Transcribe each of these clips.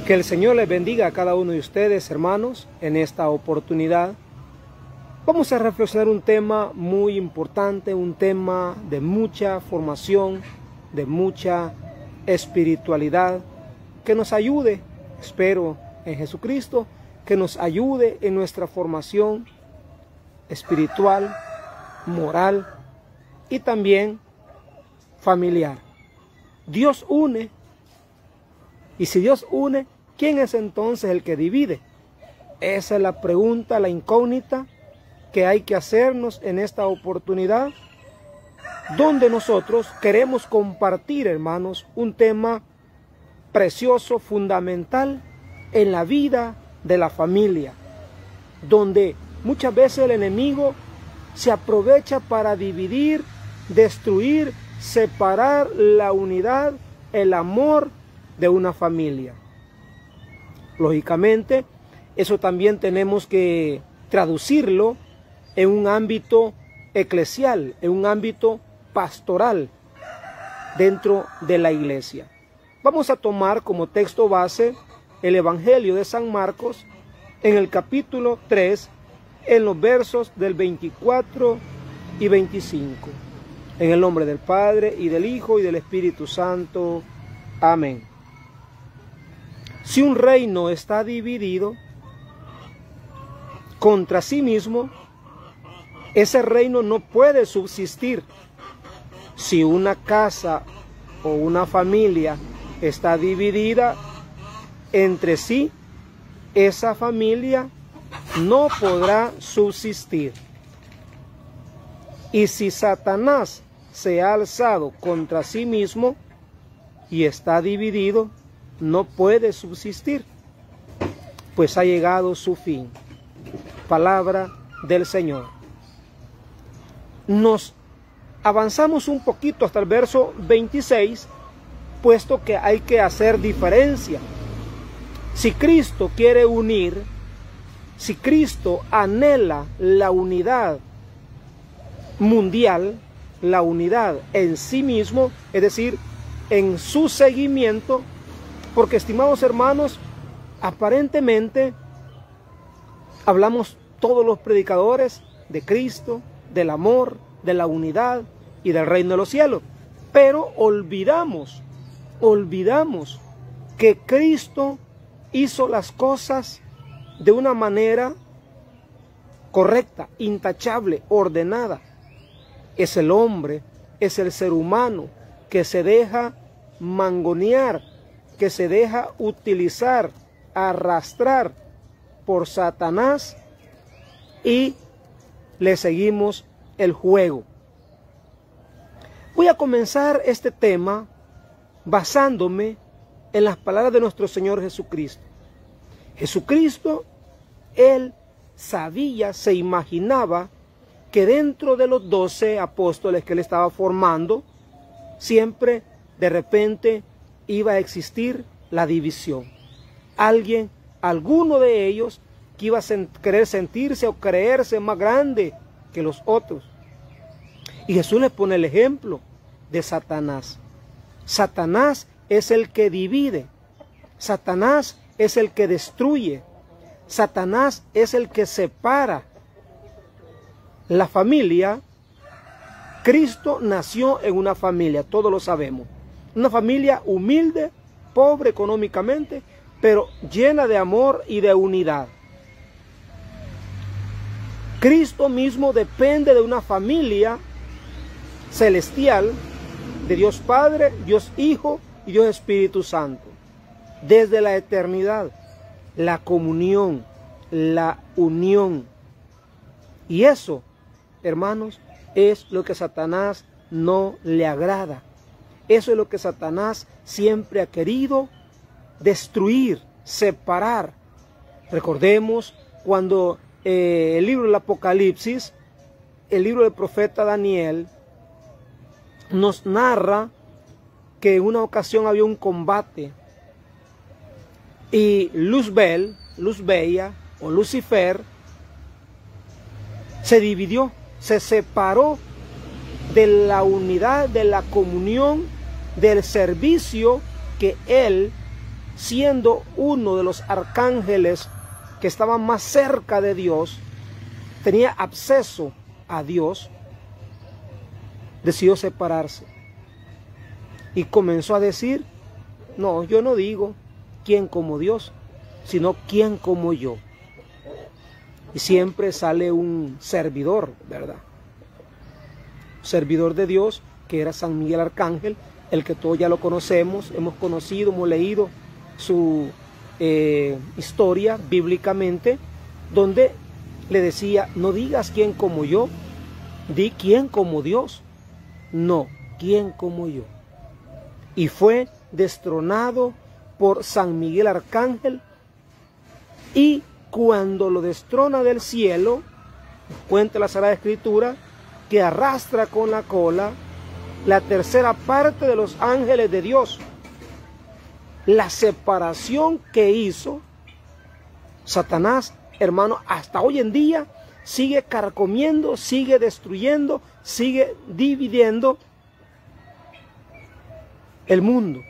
Que el Señor les bendiga a cada uno de ustedes, hermanos, en esta oportunidad. Vamos a reflexionar un tema muy importante, un tema de mucha formación, de mucha espiritualidad, que nos ayude, espero en Jesucristo, que nos ayude en nuestra formación espiritual, moral y también familiar. Dios une, y si Dios une, ¿quién es entonces el que divide? Esa es la pregunta, la incógnita que hay que hacernos en esta oportunidad, donde nosotros queremos compartir, hermanos, un tema precioso, fundamental en la vida de la familia, donde muchas veces el enemigo se aprovecha para dividir, destruir, separar la unidad, el amor de una familia. Lógicamente, eso también tenemos que traducirlo en un ámbito eclesial, en un ámbito pastoral dentro de la iglesia. Vamos a tomar como texto base el Evangelio de San Marcos en el capítulo 3, en los versos del 24 y 25. En el nombre del Padre, y del Hijo, y del Espíritu Santo. Amén. Si un reino está dividido contra sí mismo, ese reino no puede subsistir. Si una casa o una familia está dividida entre sí, esa familia no podrá subsistir. Y si Satanás se ha alzado contra sí mismo y está dividido, no puede subsistir, pues ha llegado su fin. Palabra del Señor. Nos avanzamos un poquito hasta el verso 26, puesto que hay que hacer diferencia. Si Cristo quiere unir, si Cristo anhela la unidad mundial, la unidad en sí mismo, es decir, en su seguimiento, porque, estimados hermanos, aparentemente hablamos todos los predicadores de Cristo, del amor, de la unidad y del reino de los cielos, pero olvidamos que Cristo hizo las cosas de una manera correcta, intachable, ordenada. Es el hombre, es el ser humano que se deja mangonear, que se deja utilizar, arrastrar por Satanás, y le seguimos el juego. Voy a comenzar este tema basándome en las palabras de nuestro Señor Jesucristo. Jesucristo, Él sabía, se imaginaba que dentro de los 12 apóstoles que Él estaba formando, siempre de repente iba a existir la división. Alguno de ellos que iba a querer sentirse o creerse más grande que los otros. Y Jesús les pone el ejemplo de Satanás. Satanás es el que divide. Satanás es el que destruye. Satanás es el que separa. La familia, Cristo nació en una familia, todos lo sabemos. Una familia humilde, pobre económicamente, pero llena de amor y de unidad. Cristo mismo depende de una familia celestial, de Dios Padre, Dios Hijo y Dios Espíritu Santo. Desde la eternidad, la comunión, la unión. Y eso, hermanos, es lo que a Satanás no le agrada. Eso es lo que Satanás siempre ha querido destruir, separar. Recordemos cuando el libro del Apocalipsis, el libro del profeta Daniel, nos narra que en una ocasión había un combate y Luzbel, Luzbella o Lucifer se dividió, se separó de la unidad, de la comunión, del servicio que él siendo uno de los arcángeles que estaban más cerca de Dios, tenía acceso a Dios, decidió separarse y comenzó a decir: no, yo no digo quién como Dios, sino quién como yo. Y siempre sale un servidor, ¿verdad? Servidor de Dios, que era San Miguel Arcángel, el que todos ya lo conocemos, hemos conocido, hemos leído su historia bíblicamente, donde le decía: no digas quién como yo, di quién como Dios, no, quién como yo. Y fue destronado por San Miguel Arcángel, y cuando lo destrona del cielo, cuenta la Sagrada Escritura, que arrastra con la cola la tercera parte de los ángeles de Dios. La separación que hizo Satanás, hermano, hasta hoy en día sigue carcomiendo, sigue destruyendo, sigue dividiendo el mundo.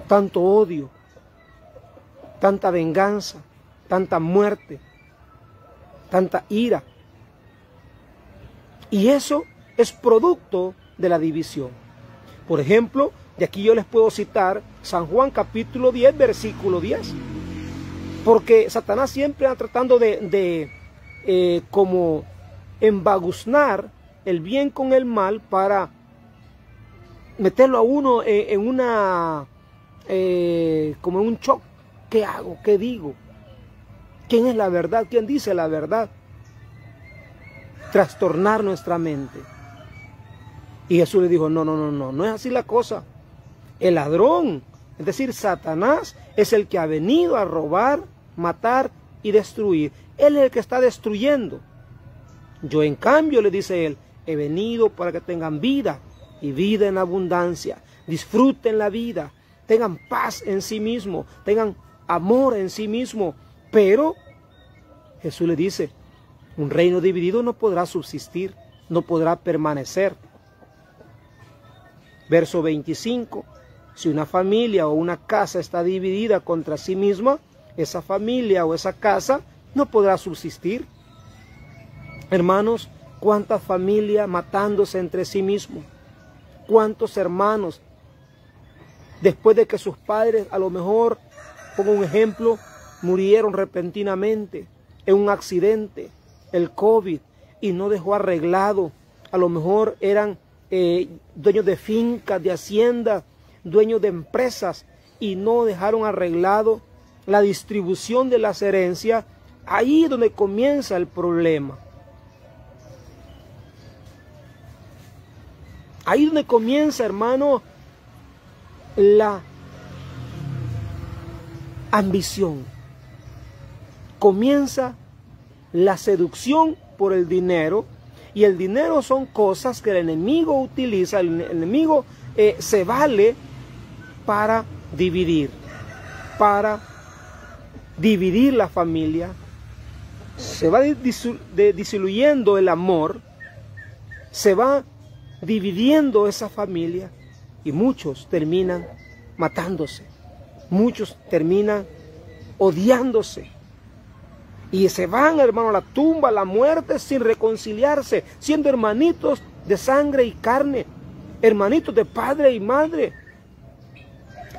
Tanto odio, tanta venganza, tanta muerte, tanta ira. Y eso es producto de la división. Por ejemplo, de aquí yo les puedo citar San Juan capítulo 10, versículo 10. Porque Satanás siempre está tratando de como embaguznar el bien con el mal para meterlo a uno en una como en un shock. ¿Qué hago? ¿Qué digo? ¿Quién es la verdad? ¿Quién dice la verdad? Trastornar nuestra mente. Y Jesús le dijo: no es así la cosa. El ladrón, es decir, Satanás, es el que ha venido a robar, matar y destruir. Él es el que está destruyendo. Yo, en cambio, le dice él, he venido para que tengan vida y vida en abundancia. Disfruten la vida, tengan paz en sí mismo, tengan amor en sí mismo. Pero Jesús le dice: un reino dividido no podrá subsistir, no podrá permanecer. Verso 25. Si una familia o una casa está dividida contra sí misma, esa familia o esa casa no podrá subsistir. Hermanos, ¿cuántas familias matándose entre sí mismos? ¿Cuántos hermanos, después de que sus padres, a lo mejor, pongo un ejemplo, murieron repentinamente en un accidente, el COVID, y no dejó arreglado? A lo mejor eran dueños de fincas, de haciendas, dueños de empresas, y no dejaron arreglado la distribución de las herencias. Ahí es donde comienza el problema. Ahí es donde comienza, hermano, la ambición. Comienza la seducción por el dinero, y el dinero son cosas que el enemigo utiliza, el enemigo se vale para dividir la familia. Se va disoluyendo el amor, se va dividiendo esa familia, y muchos terminan matándose, muchos terminan odiándose, y se van, hermano, a la tumba, a la muerte, sin reconciliarse, siendo hermanitos de sangre y carne, hermanitos de padre y madre,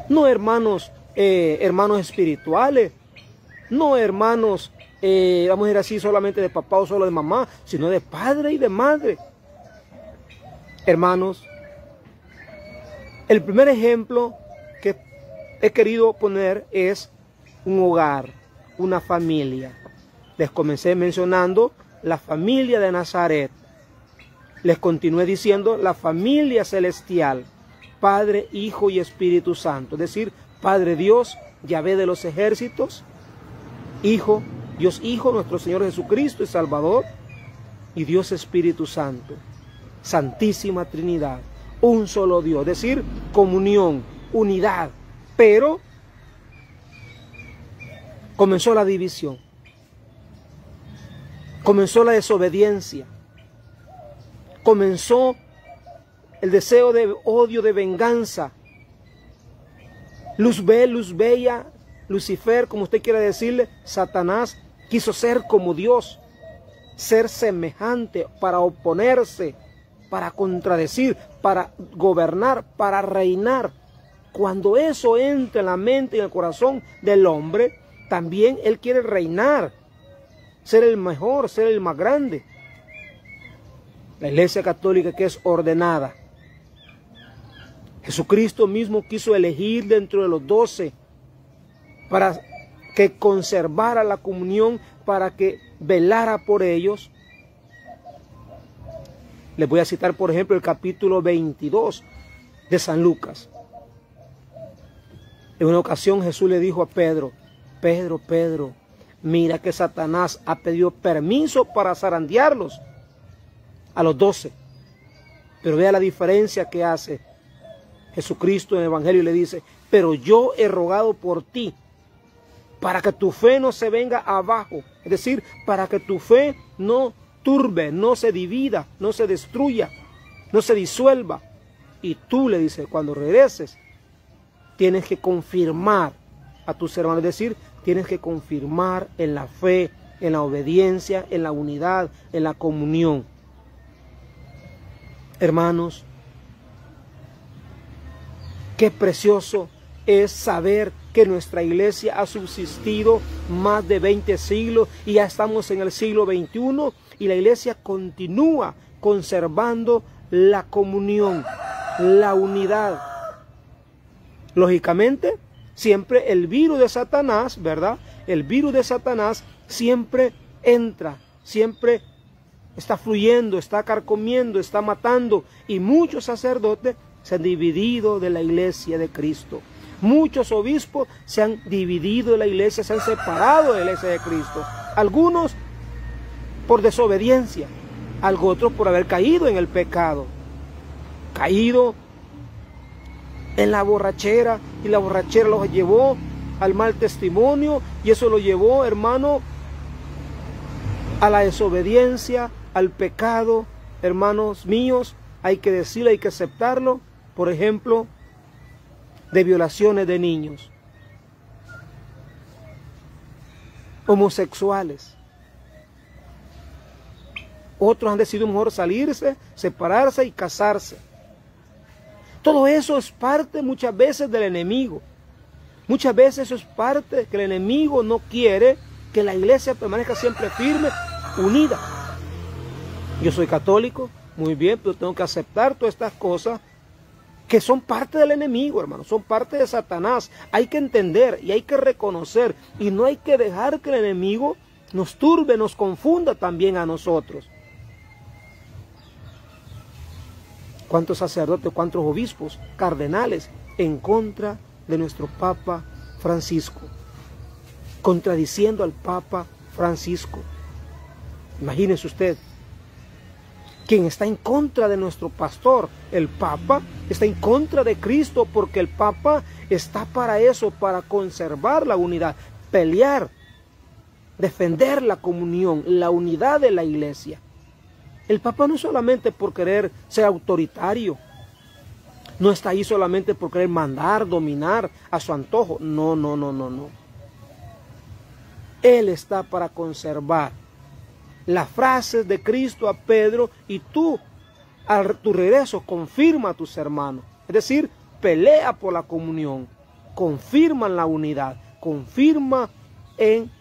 no hermanos, hermanos espirituales, no hermanos, vamos a decir así, solamente de papá o solo de mamá, sino de padre y de madre. Hermanos, el primer ejemplo que he querido poner es un hogar, una familia. Les comencé mencionando la familia de Nazaret. Les continué diciendo la familia celestial, Padre, Hijo y Espíritu Santo. Es decir, Padre Dios, Yahvé de los ejércitos, Hijo, Dios Hijo, nuestro Señor Jesucristo y Salvador, y Dios Espíritu Santo. Santísima Trinidad, un solo Dios, es decir, comunión, unidad. Pero comenzó la división, comenzó la desobediencia, comenzó el deseo de odio, de venganza. Luzbel, Luzbella, Lucifer, como usted quiera decirle, Satanás quiso ser como Dios, ser semejante para oponerse, para contradecir, para gobernar, para reinar. Cuando eso entra en la mente y en el corazón del hombre, también él quiere reinar, ser el mejor, ser el más grande. La Iglesia Católica, que es ordenada, Jesucristo mismo quiso elegir dentro de los 12 para que conservara la comunión, para que velara por ellos. Les voy a citar, por ejemplo, el capítulo 22 de San Lucas. En una ocasión Jesús le dijo a Pedro: Pedro, Pedro, mira que Satanás ha pedido permiso para zarandearlos a los 12. Pero vea la diferencia que hace Jesucristo en el Evangelio y le dice: pero yo he rogado por ti, para que tu fe no se venga abajo. Es decir, para que tu fe no turbe, no se divida, no se destruya, no se disuelva. Y tú, le dice, cuando regreses, tienes que confirmar a tus hermanos. Es decir, tienes que confirmar en la fe, en la obediencia, en la unidad, en la comunión. Hermanos, qué precioso es saber que nuestra iglesia ha subsistido más de 20 siglos y ya estamos en el siglo XXI y la iglesia continúa conservando la comunión, la unidad. Lógicamente, siempre el virus de Satanás, ¿verdad? El virus de Satanás siempre entra, siempre está fluyendo, está carcomiendo, está matando, y muchos sacerdotes se han dividido de la iglesia de Cristo. Muchos obispos se han dividido de la iglesia, se han separado de la iglesia de Cristo. Algunos por desobediencia, otros por haber caído en el pecado, caído en la borrachera, y la borrachera los llevó al mal testimonio, y eso lo llevó, hermano, a la desobediencia, al pecado. Hermanos míos, hay que decirlo, hay que aceptarlo. Por ejemplo, de violaciones de niños, homosexuales. Otros han decidido mejor salirse, separarse y casarse. Todo eso es parte muchas veces del enemigo. Muchas veces eso es parte que el enemigo no quiere que la iglesia permanezca siempre firme, unida. Yo soy católico, muy bien, pero tengo que aceptar todas estas cosas que son parte del enemigo, hermano, son parte de Satanás. Hay que entender y hay que reconocer, y no hay que dejar que el enemigo nos turbe, nos confunda también a nosotros. ¿Cuántos sacerdotes, cuántos obispos, cardenales en contra de nuestro Papa Francisco? Contradiciendo al Papa Francisco. Imagínense usted, quien está en contra de nuestro pastor, el Papa, está en contra de Cristo, porque el Papa está para eso, para conservar la unidad, pelear, defender la comunión, la unidad de la iglesia. El Papa no es solamente por querer ser autoritario, no está ahí solamente por querer mandar, dominar a su antojo. No, no, no, no, no. Él está para conservar las frases de Cristo a Pedro, y tú, a tu regreso, confirma a tus hermanos. Es decir, pelea por la comunión, confirma en la unidad, confirma en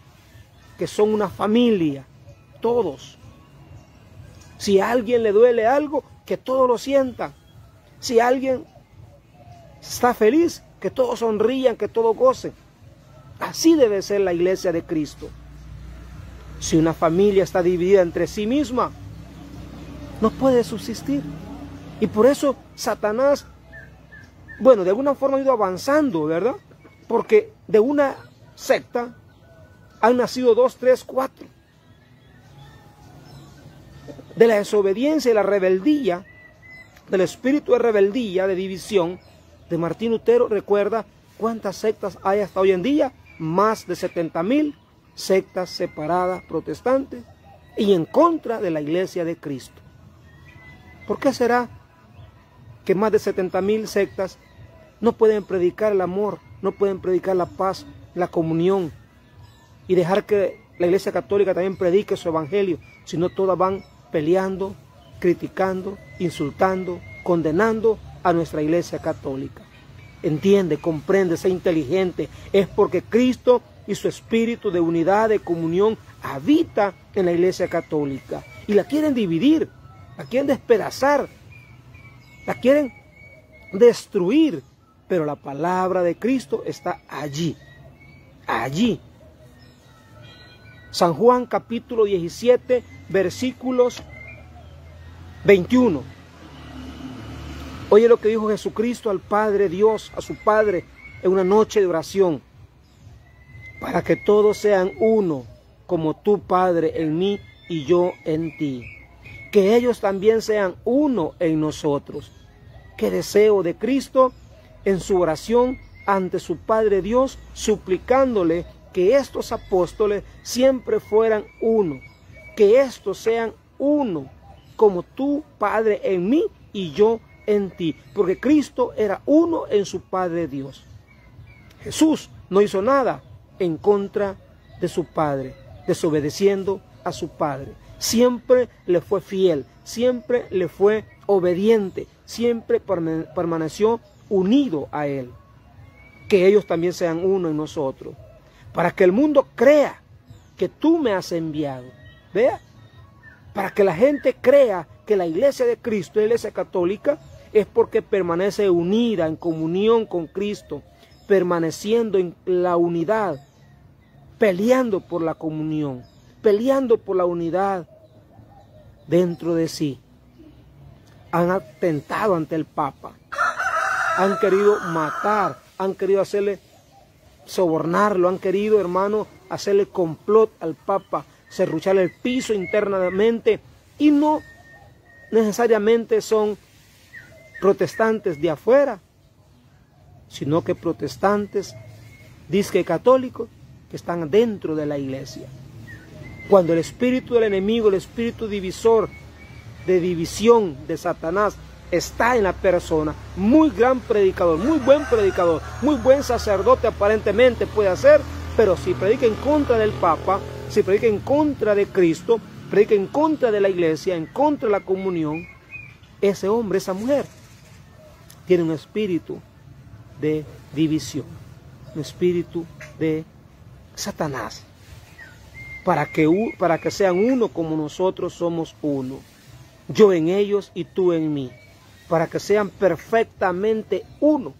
que son una familia, todos. Si a alguien le duele algo, que todos lo sientan. Si alguien está feliz, que todos sonrían, que todos gocen. Así debe ser la iglesia de Cristo. Si una familia está dividida entre sí misma, no puede subsistir. Y por eso Satanás, bueno, de alguna forma ha ido avanzando, ¿verdad? Porque de una secta han nacido 2, 3, 4. De la desobediencia y la rebeldía, del espíritu de rebeldía, de división, de Martín Lutero, recuerda cuántas sectas hay hasta hoy en día, más de 70,000 sectas separadas protestantes y en contra de la iglesia de Cristo. ¿Por qué será que más de 70,000 sectas no pueden predicar el amor no pueden predicar la paz, la comunión y dejar que la Iglesia Católica también predique su evangelio, sino todas van peleando, criticando, insultando, condenando a nuestra Iglesia Católica. Entiende, comprende, sé inteligente. Es porque Cristo y su espíritu de unidad, de comunión, habita en la Iglesia Católica. Y la quieren dividir, la quieren despedazar, la quieren destruir. Pero la palabra de Cristo está allí, allí. San Juan capítulo 17, versículos 21. Oye lo que dijo Jesucristo al Padre Dios, a su Padre, en una noche de oración. Para que todos sean uno, como tú, Padre, en mí y yo en ti. Que ellos también sean uno en nosotros. Qué deseo de Cristo en su oración ante su Padre Dios, suplicándole que estos apóstoles siempre fueran uno. Que estos sean uno, como tú, Padre, en mí y yo en ti, porque Cristo era uno en su Padre Dios. Jesús no hizo nada en contra de su Padre, desobedeciendo a su Padre. Siempre le fue fiel, siempre le fue obediente, siempre permaneció unido a Él. Que ellos también sean uno en nosotros, para que el mundo crea que tú me has enviado. Vea, para que la gente crea que la Iglesia de Cristo, la Iglesia Católica, es porque permanece unida en comunión con Cristo, permaneciendo en la unidad, peleando por la comunión, peleando por la unidad dentro de sí. Han atentado ante el Papa, han querido matar, han querido hacerle sobornarlo, han querido, hermano, hacerle complot al Papa, serrucharle el piso internamente, y no necesariamente son protestantes de afuera, sino que protestantes, disque católicos, que están dentro de la iglesia. Cuando el espíritu del enemigo, el espíritu divisor, de división de Satanás, está en la persona, muy gran predicador, muy buen sacerdote aparentemente puede ser, pero si predica en contra del Papa, si predica en contra de Cristo, predica en contra de la iglesia, en contra de la comunión, ese hombre, esa mujer, tiene un espíritu de división, un espíritu de Satanás, para que sean uno como nosotros somos uno, yo en ellos y tú en mí, para que sean perfectamente uno,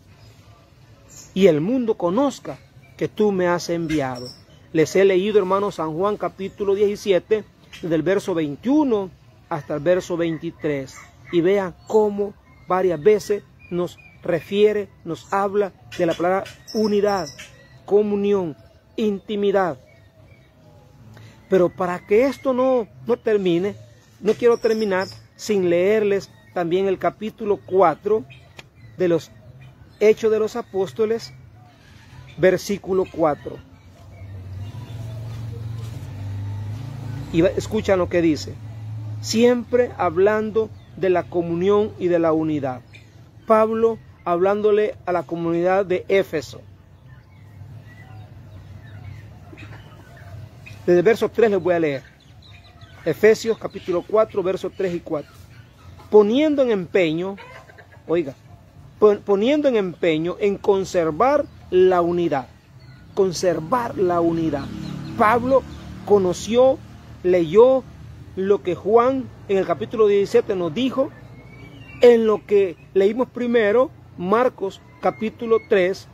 y el mundo conozca que tú me has enviado. Les he leído, hermanos, San Juan capítulo 17, desde el verso 21 hasta el verso 23, y vean cómo varias veces nos refiere, nos habla de la palabra unidad, comunión, intimidad. Pero para que esto no termine, no quiero terminar sin leerles también el capítulo 4 de los Hechos de los Apóstoles, versículo 4. Y escuchan lo que dice. Siempre hablando de la comunión y de la unidad. Pablo hablándole a la comunidad de Éfeso. Desde el verso 3 les voy a leer. Efesios capítulo 4, versos 3 y 4. Poniendo en empeño, oiga, poniendo en empeño en conservar la unidad. Conservar la unidad. Pablo conoció, leyó lo que Juan en el capítulo 17 nos dijo, en lo que leímos primero, Marcos capítulo 3,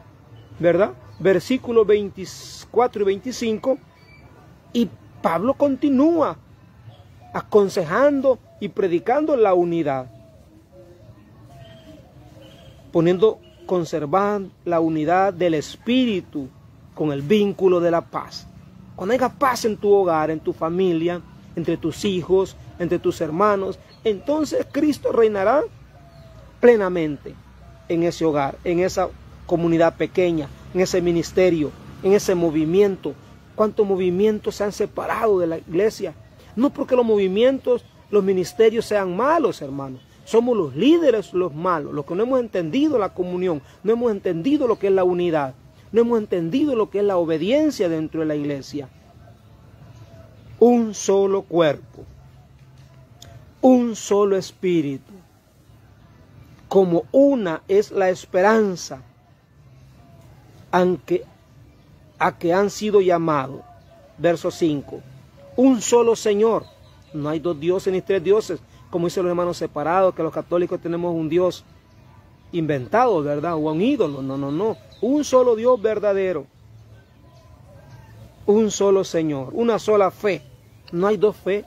¿verdad? Versículos 24 y 25, y Pablo continúa aconsejando y predicando la unidad, conservar la unidad del espíritu con el vínculo de la paz. Cuando haya paz en tu hogar, en tu familia, entre tus hijos, entre tus hermanos, entonces Cristo reinará plenamente en ese hogar, en esa comunidad pequeña, en ese ministerio, en ese movimiento. ¿Cuántos movimientos se han separado de la iglesia? No porque los movimientos, los ministerios sean malos, hermanos. Somos los líderes los malos, los que no hemos entendido la comunión, no hemos entendido lo que es la unidad. no hemos entendido lo que es la obediencia dentro de la iglesia. Un solo cuerpo, un solo espíritu, como una es la esperanza a que han sido llamados. Verso 5. Un solo Señor. No hay dos dioses ni tres dioses, como dicen los hermanos separados, que los católicos tenemos un Dios inventado, ¿verdad? O un ídolo. No, no, no. Un solo Dios verdadero. Un solo Señor. Una sola fe. No hay dos fe.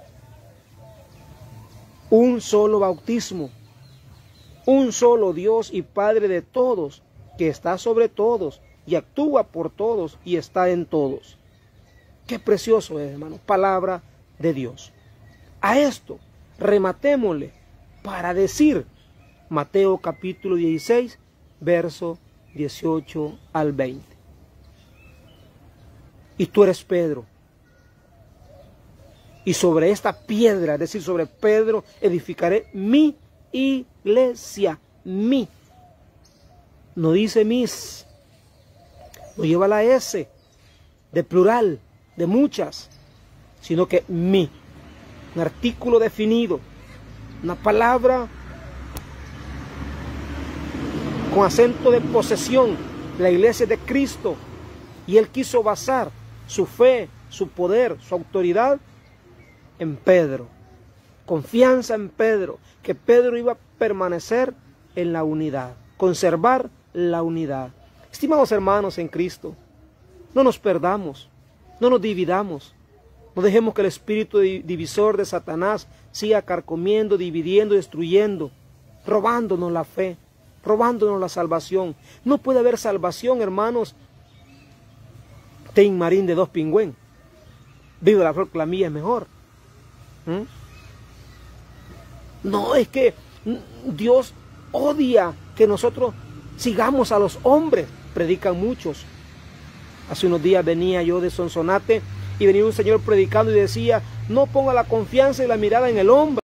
Un solo bautismo. Un solo Dios y Padre de todos, que está sobre todos y actúa por todos y está en todos. Qué precioso es, hermano. Palabra de Dios. A esto rematémosle para decir Mateo capítulo 16, verso 18 al 20. Y tú eres Pedro. Y sobre esta piedra, es decir, sobre Pedro, edificaré mi iglesia. Mi. No dice mis. No lleva la S de plural, de muchas, sino que mi. Un artículo definido, una palabra con acento de posesión. La iglesia de Cristo, y Él quiso basar su fe, su poder, su autoridad en Pedro. Confianza en Pedro, que Pedro iba a permanecer en la unidad, conservar la unidad. Estimados hermanos en Cristo, no nos perdamos, no nos dividamos. No dejemos que el espíritu divisor de Satanás siga carcomiendo, dividiendo, destruyendo, robándonos la fe, robándonos la salvación. No puede haber salvación, hermanos, Tin Marín de 2 Pingüén. Viva la flor que la mía es mejor. No, es que Dios odia que nosotros sigamos a los hombres, predican muchos. Hace unos días venía yo de Sonsonate y venía un señor predicando y decía: no ponga la confianza y la mirada en el hombre.